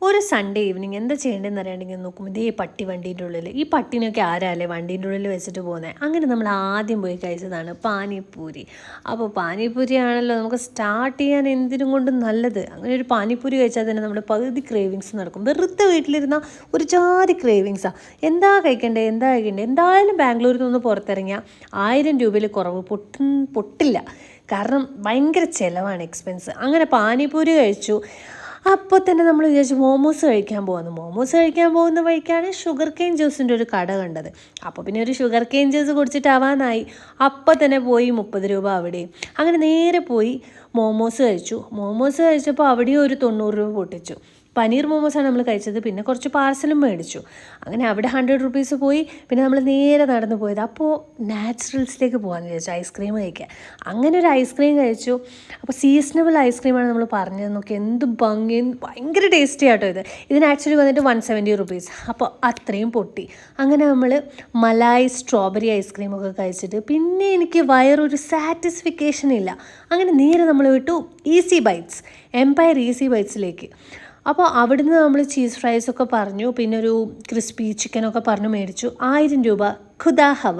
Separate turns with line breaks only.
ഒരു Sunday evening എന്താ ചെയ്യേണ്ടതെന്ന് അറിയാണ്ടെങ്കിൽ നോക്കുമ്പോൾ ഇതേ പട്ടി വണ്ടീൻ്റെ ഉള്ളിൽ. ഈ പട്ടിനൊക്കെ ആരാല്ലേ വണ്ടീൻ്റെ ഉള്ളിൽ വെച്ചിട്ട് പോകുന്നത്. അങ്ങനെ നമ്മൾ ആദ്യം പോയി കഴിച്ചതാണ് പാനിപ്പൂരി. അപ്പോൾ പാനിപ്പൂരി ആണല്ലോ നമുക്ക് സ്റ്റാർട്ട് ചെയ്യാൻ എന്തിനും കൊണ്ടും നല്ലത്. അങ്ങനെ ഒരു പാനിപ്പൂരി കഴിച്ചാൽ തന്നെ നമ്മുടെ പകുതി ക്രേവിങ്സ് നടക്കും. വെറുതെ വീട്ടിലിരുന്ന ഒരു ജാതി ക്രേവിങ്സാണ്. എന്താ കഴിക്കണ്ടേ എന്തായാലും ബാംഗ്ലൂരിൽ നിന്ന് പുറത്തിറങ്ങിയാൽ 1000 രൂപയിൽ കുറവ് പൊട്ടില്ല. കാരണം ഭയങ്കര ചിലവാണ്, എക്സ്പെൻസ്. അങ്ങനെ പാനിപ്പൂരി കഴിച്ചു. അപ്പോൾ തന്നെ നമ്മൾ വിചാരിച്ചു മോമോസ് കഴിക്കാൻ പോകുന്ന വഴിക്കാണ് ഷുഗർ കെയിൻ ജ്യൂസിൻ്റെ ഒരു കട കണ്ടത്. അപ്പോൾ പിന്നെ ഒരു ഷുഗർ കെയിൻ ജ്യൂസ് കുടിച്ചിട്ടാവാനായി. അപ്പോൾ തന്നെ പോയി 30 രൂപ അവിടെയും. അങ്ങനെ നേരെ പോയി മോമോസ് കഴിച്ചപ്പോൾ അവിടെയും ഒരു 90 രൂപ പൊട്ടിച്ചു. പനീർ മോമോസാണ് നമ്മൾ കഴിച്ചത്. പിന്നെ കുറച്ച് പാർസലും മേടിച്ചു. അങ്ങനെ അവിടെ 100 റുപ്പീസ് പോയി. പിന്നെ നമ്മൾ നേരെ നടന്നു പോയത്. അപ്പോൾ നാച്ചുറൽസിലേക്ക് പോകാമെന്ന് വിചാരിച്ചു ഐസ്ക്രീം കഴിക്കാൻ. അങ്ങനെ ഒരു ഐസ്ക്രീം കഴിച്ചു. അപ്പോൾ സീസണബിൾ ഐസ്ക്രീമാണ് നമ്മൾ പറഞ്ഞത്. നോക്കി എന്ത് ഭംഗി, ഭയങ്കര ടേസ്റ്റി ആട്ടോ ഇതിന് ആക്ച്വലി വന്നിട്ട് 170 റുപ്പീസ്. അപ്പോൾ അത്രയും പൊട്ടി. അങ്ങനെ നമ്മൾ മലായ് സ്ട്രോബെറി ഐസ്ക്രീമൊക്കെ കഴിച്ചിട്ട് പിന്നെ എനിക്ക് വയറൊരു സാറ്റിസ്ഫിക്കേഷൻ ഇല്ല. അങ്ങനെ നേരെ നമ്മൾ വിട്ടു എംപയർ ഈസി ബൈറ്റ്സിലേക്ക്. അപ്പോൾ അവിടുന്ന് നമ്മൾ ചീസ് ഫ്രൈസൊക്കെ പറഞ്ഞു. പിന്നെ ഒരു ക്രിസ്പി ചിക്കനൊക്കെ പറഞ്ഞു മേടിച്ചു. 1000 രൂപ ഖുദാ ഹവ.